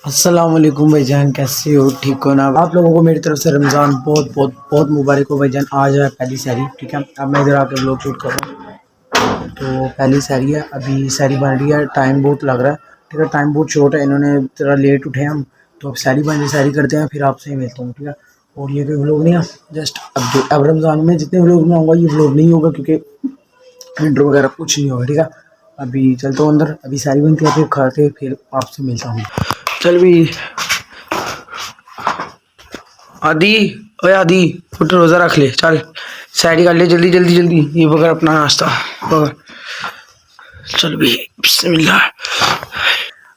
अस्सलाम वालेकुम भाईजान, कैसे हो? ठीक हो ना? आप लोगों को मेरी तरफ से रमज़ान बहुत बहुत बहुत मुबारक हो भाईजान। आज है पहली सहरी, ठीक है। अब मैं इधर आकर व्लॉग शूट कर रहा हूँ। तो पहली सहरी है, अभी सहरी बन रही है। टाइम बहुत लग रहा है, ठीक है। टाइम बहुत शॉर्ट है, इन्होंने थोड़ा लेट उठे हम, तो अब सहरी बन रही, सहरी करते हैं, फिर आपसे मिलता हूँ, ठीक है। और ये कोई व्लॉग नहीं है, जस्ट अब रमज़ान में जितने व्लॉग बनाऊँगा ये व्लॉग नहीं होगा, क्योंकि इंट्रो वगैरह कुछ नहीं होगा, ठीक है। अभी चलता हूँ अंदर, अभी सहरी बनती है, फिर खाते फिर आपसे मिलता हूँ। चल भी आदि, ओए आदि, उठ रोज़ा रख ले, चल सैरी कर ले, जल्दी जल्दी जल्दी। ये बगैर अपना नाश्ता बगर। चल भी बिस्मिल्लाह।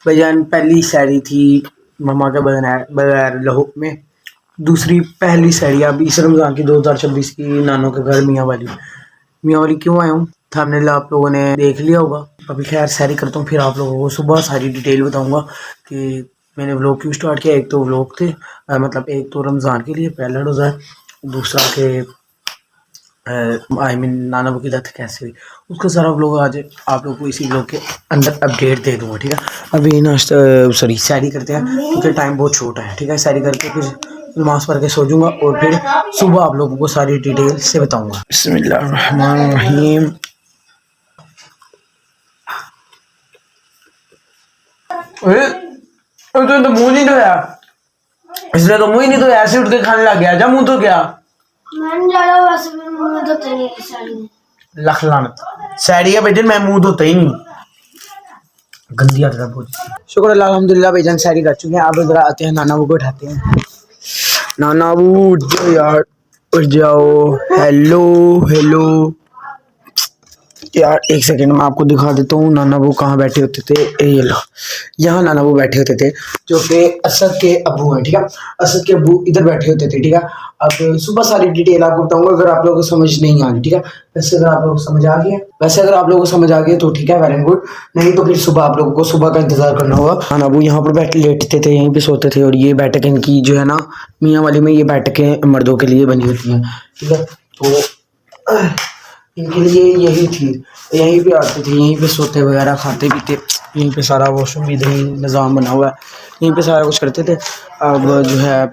भाईजान पहली सैरी थी मम्मा के बगैर लहू में, दूसरी पहली सैरी अब इस रमज़ान की 2026 की नानों के घर मियाँ वाली क्यों आया हूँ, थंबनेल आप लोगों ने देख लिया होगा। अभी खैर सैरी करता हूँ, फिर आप लोगों को सुबह सारी डिटेल बताऊँगा कि मैंने व्लॉग क्यों स्टार्ट किया। एक तो व्लॉग थे, मतलब एक तो रमज़ान के लिए पहला रोज़ा है, दूसरा के आई मीन नाना की डेथ कैसे हुई, उसका सारा व्लॉग आज आप लोगों को इसी व्लॉग के अंदर अपडेट दे दूँगा, ठीक है। अभी नाश्ता सॉरी सैरी करते हैं, क्योंकि टाइम बहुत छोटा है, ठीक है। सैरी करके फिर नमाज़ पढ़ के सो जाऊँगा और फिर सुबह आप लोगों को सारी डिटेल से बताऊँगा। बिस्मिल्लाहिर्रहमानिर्रहीम। तो मुंह नहीं धोया, इसलिए तो मुंह ही नहीं धोया, ऐसे उठ के खाने लग गया। जा मुंह तो क्या लख लानत सैरी है भाईजान, मैं मुंह धोता ही नहीं, गंदी आदत है बहुत। शुक्र अल्लाह अल्हम्दुलिल्लाह भाईजान सैरी कर चुके हैं। अब इधर आते हैं, नाना को उठाते हैं। नाना उठ जाओ यार, उठ जाओ। हेलो हेलो यार, एक सेकंड मैं आपको दिखा देता हूँ नाना वो कहाँ बैठे होते थे। ये लो, यहाँ नाना वो बैठे होते थे, जो कि असद के अबू हैं, ठीक है। असद के अबू इधर बैठे होते थे, ठीक है। अब सुबह सारी डिटेल आपको बताऊंगा, अगर आप लोगों को समझ नहीं आ रही, ठीक है। वैसे अगर आप लोगों को समझ आ गया, तो ठीक है, वेरी गुड। नहीं तो फिर सुबह आप लोगों को सुबह का इंतजार करना होगा। नाना वो यहाँ पर बैठ लेटते थे, यहीं पे सोते थे, और ये बैठक इनकी जो है ना मियाँ वाली में, ये बैठकें मर्दों के लिए बनी होती हैं, ठीक है। तो इनके लिए यही थी, यहीं पे आते थे, यहीं पे सोते वगैरह, खाते पीते, यहीं पे सारा वॉशरूम इधर ही निज़ाम बना हुआ है, यहीं पे सारा कुछ करते थे। अब जो है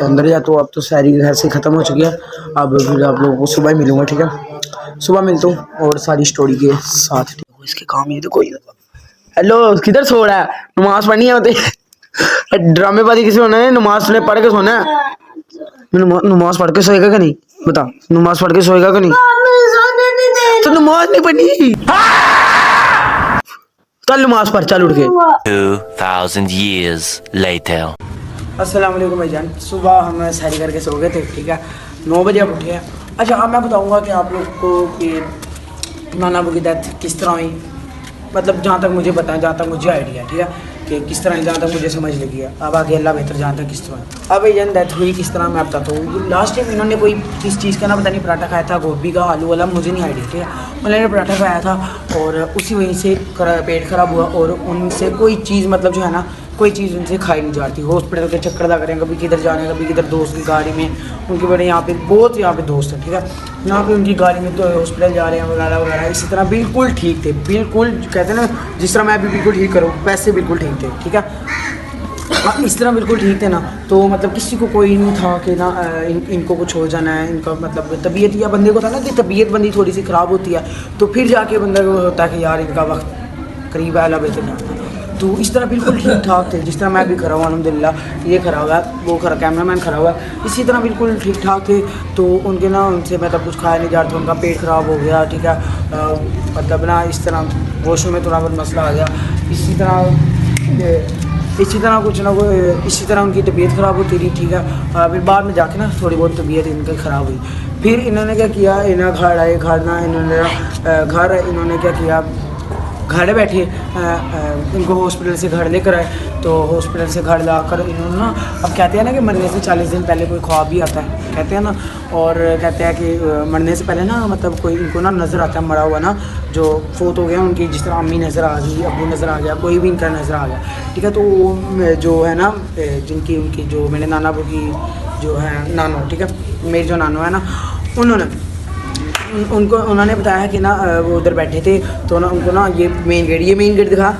अंदर जा, तो अब तो सारी घर से ख़त्म हो चुकी है। अब फिर आप लोगों को सुबह ही मिलूँगा, ठीक है। सुबह मिलता हूँ और सारी स्टोरी के साथ, ठीक है। इसके काम ये देखो, हेलो किधर सो रहा है? नमाज पढ़नी है होते ड्रामेबाजी किसी होना है, नमाज ने पढ़ के सोना है। नमाज पढ़ के सोएगा कि नहीं बता, नमाज पढ़ के सोएगा कि नहीं? तो नमाज नहीं पढ़नी, चल नमाज पढ़, चल उठ के। 2000 years later. अस्सलाम वालेकुम भाईजान, सुबह हम सैरी करके सो गए थे, ठीक है। 9 बजे अब उठे हैं। अच्छा अब मैं बताऊंगा कि आप लोग को कि नाना अबू की डेथ किस तरह हुई, मतलब जहाँ तक मुझे पता है, जहाँ तक मुझे आइडिया, ठीक है, कि किस तरह, जहाँ तक मुझे समझ लगी है। अब आगे अल्लाह बेहतर जानता है किस तरह। अब भाईजान डेथ हुई किस तरह, मैं बताता हूँ। लास्ट टाइम इन्होंने कोई किस चीज़ का ना पता नहीं पराठा खाया था, गोभी का, आलू वाला, मुझे नहीं आइडिया, ठीक है। उन्होंने पराठा खाया था और उसी वजह से पेट ख़राब हुआ, और उनसे कोई चीज़ मतलब जो है ना, कोई चीज़ उनसे खाई नहीं जाती। हॉस्पिटल के चक्कर लग रहे हैं, कभी किधर जाने, कभी किधर दोस्त की गाड़ी में, उनके बड़े यहाँ पे बहुत यहाँ पे दोस्त हैं, ठीक है। यहाँ पे उनकी गाड़ी में तो हॉस्पिटल जा रहे हैं वगैरह वगैरह। इसी तरह बिल्कुल ठीक थे, बिल्कुल कहते हैं ना जिस तरह मैं भी बिल्कुल ठीक करूँ वैसे बिल्कुल ठीक थे, ठीक है। इस तरह बिल्कुल ठीक थे ना, तो मतलब किसी को कोई नहीं था कि ना इनको कुछ हो जाना है, इनका मतलब तबीयत, या बंदे को था ना कि तबीयत बंदी थोड़ी सी ख़राब होती है, तो फिर जाके बंदा को होता है कि यार इनका वक्त करीब है, अल्लाह बेहतर जानता है। तो इस तरह बिल्कुल ठीक ठाक थे, जिस तरह मैं भी खड़ा हुआ अल्हम्दुलिल्लाह, ये खड़ा हुआ है, वो खड़ा कैमरामैन खड़ा हुआ है, इसी तरह बिल्कुल ठीक ठाक थे। तो उनके ना उनसे मतलब कुछ खाया नहीं जा रहा था, उनका पेट ख़राब हो गया, ठीक है। मतलब ना इस तरह वॉशरूम में थोड़ा बहुत मसला आ गया, इसी तरह कुछ ना कोई, इसी तरह उनकी तबीयत ख़राब होती रही, ठीक है। फिर बाद में जाके ना थोड़ी बहुत तबीयत इनकी ख़राब हुई। फिर इन्होंने क्या किया, इन्हें घर आए, इन्होंने क्या किया, घर बैठे इनको हॉस्पिटल से घर लेकर आए। तो हॉस्पिटल से घर लाकर इन्होंने ना, अब कहते हैं ना कि मरने से 40 दिन पहले कोई ख्वाब भी आता है, कहते हैं ना। और कहते हैं कि मरने से पहले ना मतलब कोई इनको ना नज़र आता है मरा हुआ ना, जो फोत हो गया उनकी, जिस तरह अम्मी नज़र आ गई, अबू नज़र आ गया, कोई भी इनका नज़र आ गया, ठीक है। तो वो जो है ना जिनकी उनकी जो मेरे नाना अबू की जो है नानो, ठीक है, मेरी जो नानो है ना, उन्होंने बताया कि ना वो उधर बैठे थे, तो ना उनको ना ये मेन गेट दिखा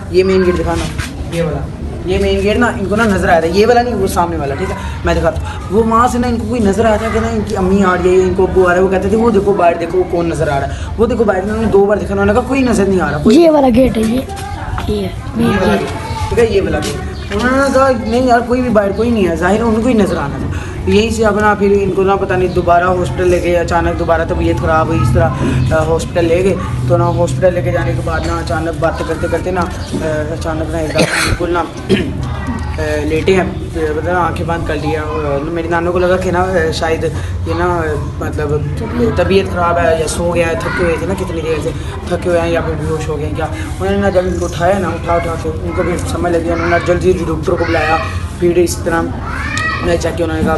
ना, ये वाला ये मेन गेट ना इनको ना नज़र आया था, ये वाला नहीं, वो सामने वाला, ठीक है। मैं दिखाता हूँ, वो वहाँ से ना इनको कोई नज़र आया था कि ना इनकी अम्मी आ रही है, इनको अब्बू आ रहा है। वो कहते थे वो देखो बाहर देखो वो कौन नज़र आ रहा है, वो देखो बाहर। उन्होंने 2 बार देखा, उन्होंने कहा कोई नज़र नहीं आ रहा। ये वाला गेट है, ये ये वाला गेट, ठीक है, ये वाला गेट। उन्होंने कहा नहीं यार कोई भी बाहर कोई नहीं है, ज़ाहिर है उनको ही नज़र आना था। यहीं से अपना फिर इनको ना पता नहीं दोबारा हॉस्पिटल ले गए, अचानक दोबारा तबीयत ख़राब हुई, इस तरह हॉस्पिटल ले गए। तो ना हॉस्पिटल लेके जाने के बाद ना अचानक बातें करते करते ना अचानक ना एकदम बिल्कुल ना लेटे हैं, मतलब आंखें बंद कर लिया। मेरी नानों को लगा कि ना शायद ये ना मतलब तबीयत ख़राब है या सो गया है, थके हुए थे ना कितनी देर से, थके हुए हैं या फिर बेहोश हो गए क्या। उन्होंने ना जब इनको उठाया ना उठा के उनको भी समझ लग गया, उन्होंने जल्दी डॉक्टर को बुलाया। फिर इस तरह मैं चेक किया, उन्होंने कहा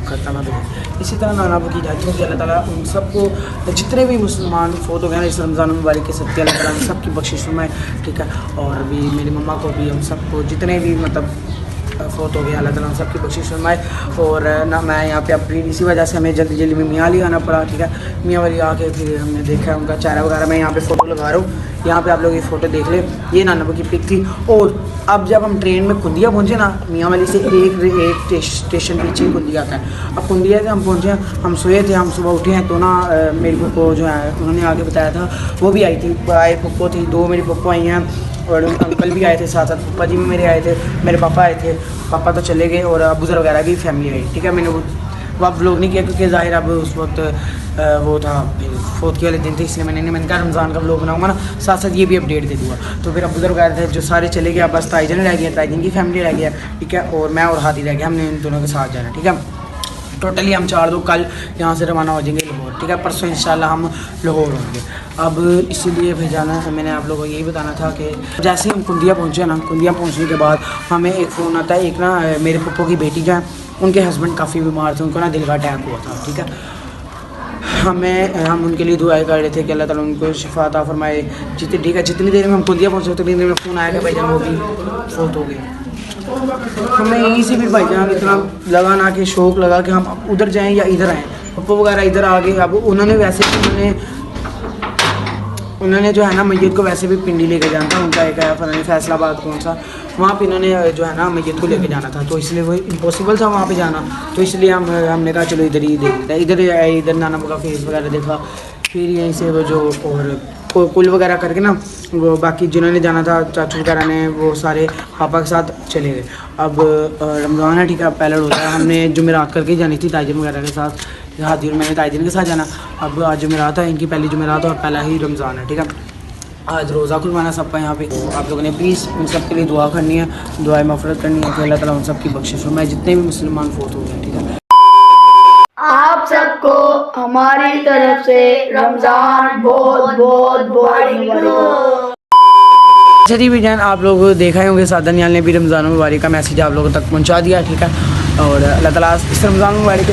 खतरनाक है। इसी तरह नाना अबू की जाती है, अल्लाह ताला उन सबको जितने भी मुसलमान फोत हो गए ना इस रमज़ान मुबारक के सत्य, अल्लाह ताला सबकी बख्शिश फरमाए, ठीक है। और भी मेरी मम्मा को भी, हम सबको जितने भी मतलब फोत हो गया, अल्लाह ताला सबकी बख्शिश फरमाए। और ना मैं यहाँ पे अपनी इसी वजह से हमें जल्दी जल्दी में मियाँ ली आना पड़ा, ठीक है। मियाँ वाली आके फिर हमने देखा उनका चेहरा वगैरह। मैं यहाँ पे फ़ोटो लगा रहा हूँ, यहाँ पे आप लोग ये फ़ोटो देख ले, ये नाना अबू की पिक थी। और अब जब हम ट्रेन में कुंदिया पहुँचे ना, मियाँ वाली से एक स्टेशन पीछे कुंदिया का है। अब कुंदिया से हम पहुँचे, हम सोए थे, हम सुबह उठे हैं तो ना मेरी पप्पो जो है उन्होंने आगे बताया था, वो भी आई थी, आए पप्पो थी, 2 मेरी पप्पो आई हैं और अंकल भी आए थे साथ साथ, पप्पा जी भी मेरे आए थे, मेरे पापा आए थे। पापा तो चले गए और बुज़ुर्ग वगैरह की फैमिली आई, ठीक है। मैंने वो अब व्लॉग नहीं किया क्योंकि ज़ाहिर अब उस वक्त वो था फोत के वाले दिन थे, इसलिए मैंने कहा रमज़ान का व्लॉग बनाऊंगा ना, साथ साथ ये भी अपडेट दे दूँगा। तो फिर अब बुज़ुर्ग वगैरह थे जो सारे चले गए, अब बस ताइजन रह गया, ताइजन की फैमिली रह गया, ठीक है। और मैं और हाथी रह गया, हमने इन दोनों के साथ जाना, ठीक है। टोटली हम 4 लोग कल यहाँ से रवाना हो जाएंगे लाहौर, ठीक है। परसों इंशाल्लाह हम लाहौर होंगे। अब इसीलिए फिर जाना है, मैंने आप लोगों को यही बताना था कि जैसे ही हम कुंदिया पहुँचे ना, कुंदिया पहुँचने के बाद हमें एक फ़ोन आता है, एक ना मेरे पप्पो की बेटी का, उनके हस्बैंड काफ़ी बीमार थे, उनको ना दिल का अटैक हुआ था, ठीक है। हम उनके लिए दुआएं कर रहे थे कि अल्लाह ताला उनको शिफा अता फरमाए, जितनी ठीक है। जितनी देर में हम कुंदिया पहुँचे उतनी देर में फ़ोन आया कि भाईजान वो भी फोत हो गए। हमें यहीं से भी भाईजान इतना लगा ना कि शौक़ लगा कि हम उधर जाएं या इधर आएँ। पप्पो वगैरह इधर आ गए। अब उन्होंने वैसे भी उन्होंने जो है ना मैयत को वैसे भी पिंडी लेके जाना था, उनका एक है फलानी फैसलाबाद कौन सा, वहाँ पे इन्होंने जो है ना मैयत को लेके जाना था, तो इसलिए वो इम्पॉसिबल था वहाँ पे जाना। तो इसलिए हमने कहा चलो इधर ही देखते हैं, इधर आए, इधर नाना का फेस वगैरह देखा। फिर यहीं से वो जो और कुल वगैरह करके ना वो बाकी जिन्होंने जाना था चाचू वगैरह ने वो सारे पापा के साथ चले गए। अब रमज़ान है, ठीक है, पहले रोज़ा है, हमने जुमेरात करके जानी थी ताइजन वगैरह के साथ, हाथी और मैंने ताइजन के साथ जाना। अब आज जुमेरात है, इनकी पहली जुमेरात और पहला ही रमज़ान है, ठीक है। आज रोज़ा खुलवाना सबका यहाँ पे। तो आप लोगों ने प्लीज़ उन सब के लिए दुआ करनी है, दुआ मफ़रत करनी है कि अल्लाह ताला उन सब की बख्शिश फरमाए जितने भी मुसलमान फोत हो गए, ठीक है। आप सबको हमारी तरफ से रमजान बहुत बहुत मुबारक। अच्छा जी भाईजान, आप लोग देखा ही होंगे सादा नियाल ने भी रमज़ान मुबारक का मैसेज आप लोगों तक पहुंचा दिया, ठीक है। और अल्लाह ताला इस रमज़ान मुबारक के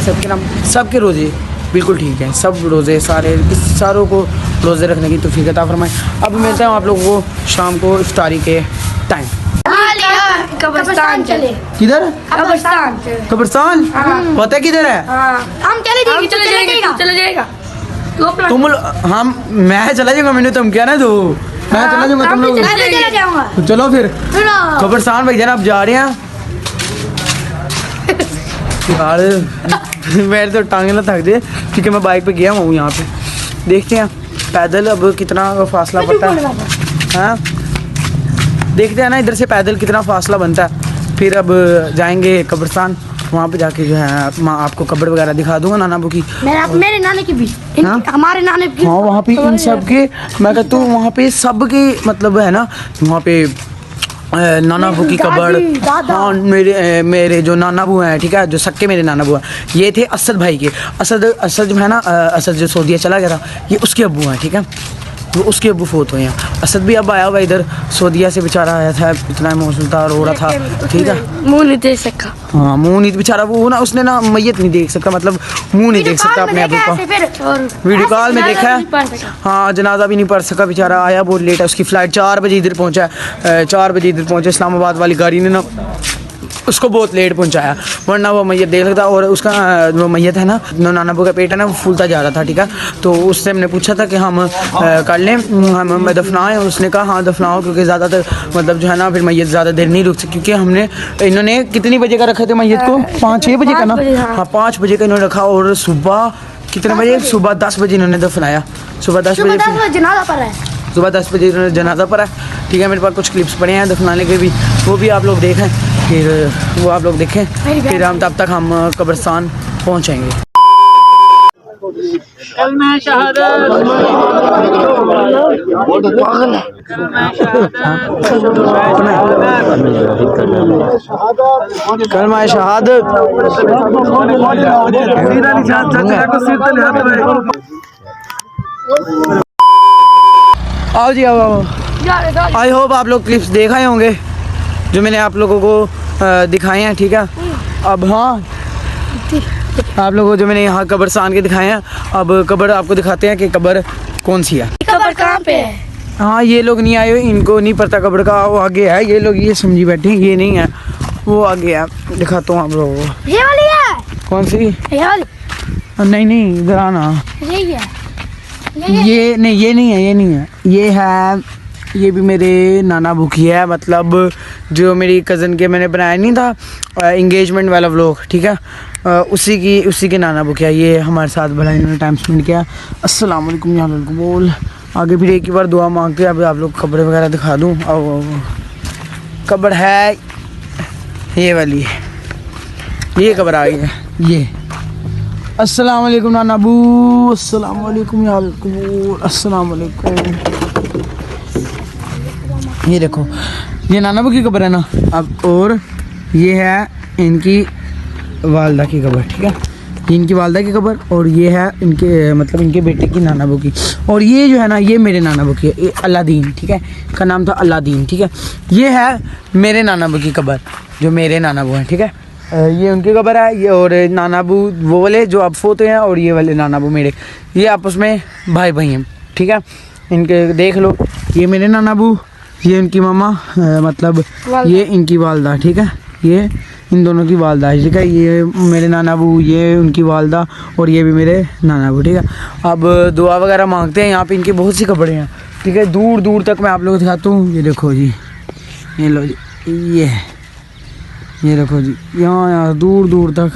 सबके रोज़े बिल्कुल ठीक है, सब रोज़े सारों को रोज़े रखने की तौफीक अता फरमाए। अब मिलता हूँ आप लोगों को शाम को इफ्तारी के टाइम। कब्रिस्तान चले। किधर? कब्रिस्तान। कब्रिस्तान पता है किधर है? हम चले जाएगा तुम हम मैं चला जाऊंगा, मैंने तुम क्या ना दो मैं चला जाऊंगा, तुम लोग तो चलो फिर कब्रिस्तान भाईजान आप जा रहे हैं यार। मेरे तो टांगे ना थक दे क्योंकि मैं बाइक पे गया हूँ। यहाँ पे देखते हैं पैदल अब कितना फासला पड़ता है, हाँ देखते हैं ना इधर से पैदल कितना फासला बनता है। फिर अब जाएंगे कब्रिस्तान, वहाँ पे जाके जो है मैं आपको कब्र वगैरह दिखा दूंगा नाना अबू की, मेरे नाने की भी, हमारे नाने की। हाँ वहाँ पे इन सब के मैं कहता हूँ वहाँ पे सब के मतलब है ना, वहाँ पे नाना अबू की कब्र। हाँ मेरे जो नाना अबू हैं, ठीक है, जो सक्के मेरे नाना अबू हैं, ये थे असद भाई के। असद जो है ना, असद जो सऊदीया चला गया था, ये उसके अबू हैं, ठीक है, वो उसके अबू फोत हुए हैं। असद भी अब आया हुआ इधर सऊदीया से, बेचारा आया था, इतना इमोशनल था, रो रहा था, ठीक है, मुंह नहीं देख सकता। हाँ मुंह नहीं, बेचारा वो ना उसने ना मैयत नहीं देख सकता, मतलब मुंह नहीं देख सकता अपने अबू का। वीडियो कॉल में देखा है, हाँ जनाजा भी नहीं पढ़ सका बेचारा, आया बहुत लेट है, उसकी फ़्लाइट 4 बजे इधर पहुँचा है, 4 बजे इधर पहुँचा। इस्लामाबाद वाली गाड़ी ने ना उसको बहुत लेट पहुंचाया, वरना वो मैयत देख सकता। और उसका वो मैयत है ना, नाना अबू का पेट है ना, वो फूलता जा रहा था, ठीक है। तो उससे हमने पूछा था कि हम कर लें, हम दफनाएं। उसने कहा हाँ दफनाओ, क्योंकि ज़्यादातर मतलब जो है ना फिर मैयत ज़्यादा देर नहीं रुक सकती, क्योंकि हमने इन्होंने कितनी बजे का रखे थे मैयत को, 5-6 बजे का ना, हाँ 5 बजे का इन्होंने रखा। और सुबह कितने बजे, सुबह 10 बजे इन्होंने दफनाया, सुबह 10 बजे जनाजा पर है, सुबह 10 बजे इन्होंने जनाजा पड़ा, ठीक है। मेरे पास कुछ क्लिप्स पड़े हैं दफनाने के भी, वो भी आप लोग देखें, फिर वो आप लोग देखें, फिर हम तब तक हम कब्रिस्तान पहुंचेंगे। कलमा शहादत, कलमा शहादत, आओ जी आओ। आई होप आप लोग क्लिप्स देख आए होंगे जो मैंने आप लोगों को दिखाए हैं, ठीक है। अब हाँ, आप लोगों को जो मैंने यहाँ कब्रिस्तान के दिखाए हैं, अब कब्र आपको दिखाते हैं कि कब्र कौन सी है। कब्र कहाँ पे है? हाँ ये लोग नहीं आए हुए, इनको नहीं पता कब्र का, वो आगे है, ये लोग ये समझी बैठे हैं, ये नहीं है, वो आगे है। दिखाता हूँ आप लोगों को। ये वाली है? कौन सी? ये वाली? नहीं इधर आना। यही है? ये नहीं, ये नहीं है, ये नहीं है, ये है, ये भी मेरे नाना अबू की है। मतलब जो मेरी कज़न के मैंने बनाया नहीं था इंगेजमेंट वाला व्लॉग, ठीक है, उसी के नाना अबू की है। ये हमारे साथ बड़ा इन्होंने टाइम स्पेंड किया। अस्सलाम वालेकुम या बोल। आगे फिर एक ही बार दुआ मांगते हैं। अब आप लोग कब्र वगैरह दिखा दूँ। और कब्र है ये वाली, ये कब्र आ गई है ये। अस्सलाम वालेकुम नाना अबू, अस्सलाम वालेकुम या बोल, अस्सलाम वालेकुम। ये देखो, ये नाना अबू की कब्र है ना। अब और ये है इनकी वालदा की कब्र, ठीक है, ये इनकी वालदा की कब्र, और ये है इनके मतलब इनके बेटे की नाना अबू की। और ये जो है ना, ये मेरे नाना अबू की है, अल्लादीन, ठीक है, इसका नाम था अल्लादीन, ठीक है। ये है मेरे नाना अबू की कब्र, जो मेरे नाना अबू हैं, ठीक है। ये उनकी कब्र है, ये और नाना अबू वो वाले जो अब फोत हैं, और ये वाले नाना अबू मेरे, ये आपस में भाई भाई हैं, ठीक है। इनके देख लो, ये मेरे नाना अबू, ये उनकी मामा, मतलब ये इनकी वालदा, ठीक है, ये इन दोनों की वालदा है, ठीक है। ये मेरे नाना अबू, ये उनकी वालदा, और ये भी मेरे नाना अबू, ठीक है। अब दुआ वगैरह मांगते हैं। यहाँ पे इनकी बहुत सी कब्रें हैं, ठीक है, दूर दूर तक मैं आप लोगों को दिखाता हूँ। ये देखो जी, ये लो जी, ये देखो जी, यहाँ दूर दूर तक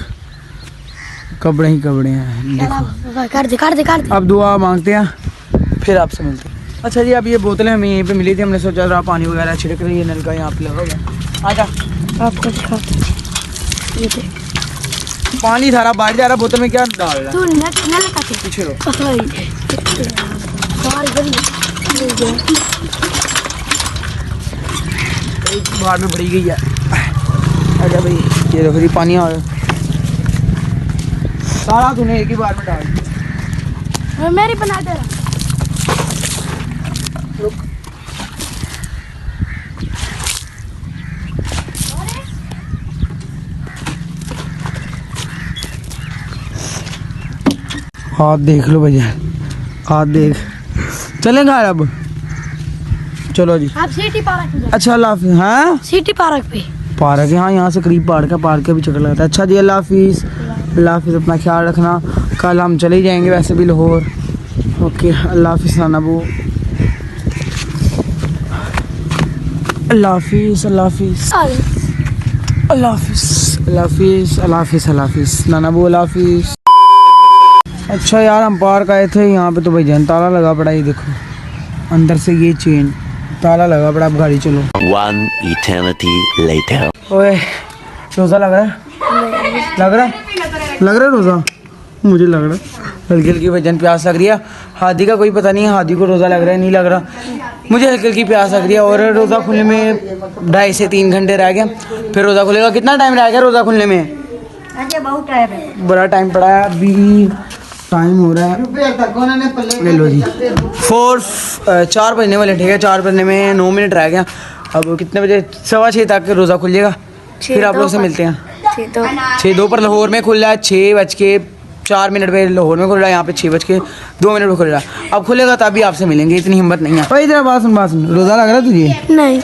कब्रें ही कब्रें हैं, देखो। कर दे। अब दुआ मांगते हैं, फिर आपसे मिलते हैं। अच्छा जी, अब ये बोतलें हमें यहीं पे मिली थी, हमने सोचा जरा पानी वगैरह छिड़क रही है, नल का यहाँ पे लगा हुआ। आजा, आपको दिखाते हैं। ये देख, पानी धारा बाहर जा रहा, बोतल में क्या डाल रहा है? तू न लगाते पीछे रो। बाहर में भरी गई है। आजा भाई, ये देखो जी पानी आ रहा सारा, तूने एक ही बार में डाल दिया। मेरी बना दे। हाथ देख लो भैया, हाथ देख। चलें घर अब, चलो जी। आप सिटी पार्क में। अच्छा अल्लाह हाफिज़। हाँ सिटी पार्क पे पार्क है, हाँ यहाँ से करीब पार्क है, पार्क का भी चक्कर लगता है। अच्छा जी, अल्लाह हाफिज़, अल्लाह हाफिज़, अपना ख्याल रखना। कल हम चले जाएंगे वैसे भी लाहौर। ओके, अल्लाह हाफिज़ नाना अबू, अल्लाह हाफिज़, अल्लाह हाफिज़, अल्लाह हाफिज़, अल्लाह हाफिज़, अल्लाह हाफिज़, अल्लाह हाफिज़ नाना अबू, अल्लाह हाफिज़। अच्छा यार, हम पार्क आए थे यहाँ पे, तो भाई जान ताला लगा पड़ा, ये देखो अंदर से ये चेन ताला लगा पड़ा। अब गाड़ी चलो। One eternity later. ओए रोज़ा लग रहा है? लग रहा है रोज़ा? मुझे लग रहा है हल्की हल्की वजन प्यास लग रही है। हादी का कोई पता नहीं है, हादी को रोज़ा लग रहा है नहीं लग रहा, मुझे हल्की हल्की प्यास लग रही है। और रोज़ा खुलने में 2.5 से 3 घंटे रह गया, फिर रोज़ा खुलेगा। कितना टाइम रह गया रोज़ा खुलने में? बहुत टाइम है, बड़ा टाइम पड़ा है, अभी टाइम हो रहा है, ले लो जी 4 बजने वाले, ठीक है, 4 बजने में 9 मिनट रह गया। अब कितने बजे? 6:15 तक रोज़ा खुल जाएगा, फिर आप लोग से मिलते हैं। 6:02 पर लाहौर में खुल रहा है, 6:04 पे लाहौर में खुल रहा है, यहाँ पे 6:02 पे खुल रहा है। अब खुलेगा तभी आपसे मिलेंगे, इतनी हिम्मत नहीं है। भाई इधर बात सुन, रोज़ा लग रहा है तुझे? नहीं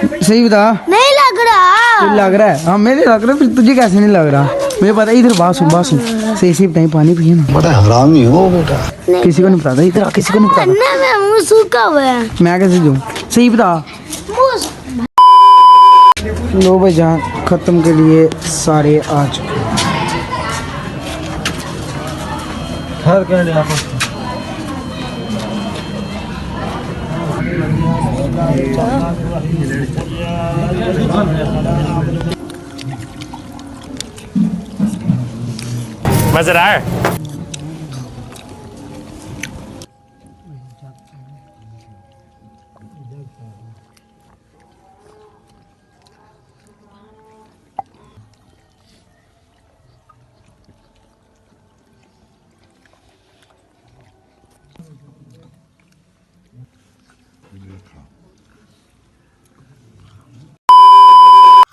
सही बता। नहीं लग रहा। तुझे लग रहा है? हाँ मेरे लग रहा है, फिर तुझे कैसे नहीं लग रहा? मुझे पता है। इधर बात सुन सही सही बताइए, पानी पिए ना। बड़ा हरामी हो बेटा। किसी को नहीं पता, इधर आ, किसी को नहीं पता। ना मैं मुंह सूखा हुआ है। मैं कैसे दूँ? सही बता। लो भाई जान, खत्म के लिए सारे आ चुके। मजेदार।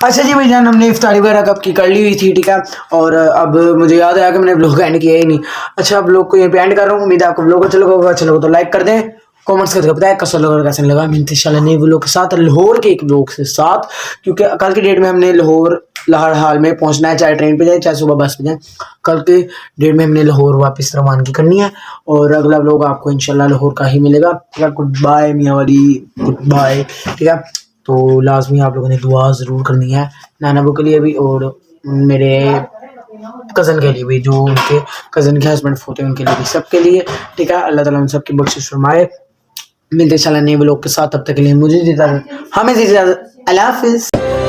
अच्छा जी भाईजान, हमने इफ्तारी वगैरह कब की कर ली हुई थी, ठीक है। और अब मुझे याद आया कि मैंने ब्लॉग एंड किया ही नहीं। अच्छा, अब ब्लॉग को यहीं पे एंड कर रहा हूँ। उम्मीद है आपको ब्लॉग अच्छा लगा होगा। अच्छा लगा तो लाइक कर दें, कमेंट्स करके बताएं कैसा लगा और कैसा नहीं लगा। मिलते इंशाल्लाह नए ब्लॉग के साथ, लाहौर के एक ब्लॉग के साथ, क्योंकि कल की डेट में हमने लाहौर हाल में पहुंचना है, चाहे ट्रेन पे जाए चाहे सुबह बस पे जाए। कल के डेट में हमने लाहौर वापस रवानगी करनी है और अगला ब्लॉग आपको इंशाल्लाह लाहौर का ही मिलेगा, ठीक है। गुड बाय मियाँ वाली, गुड बाय, ठीक है। तो लाजमी आप लोगों ने दुआ ज़रूर करनी है नाना बू के लिए भी और मेरे कज़न के लिए भी, जो उनके कज़न के हस्बैंड होते हैं उनके लिए भी, सबके लिए, ठीक है। अल्लाह ताला उन सबकी बख्शिश फरमाए। मिलते इंशाल्लाह नए ब्लॉग के साथ, तब तक के लिए मुझे इजाज़त, हमें इजाज़त, अल्लाह हाफ़िज़।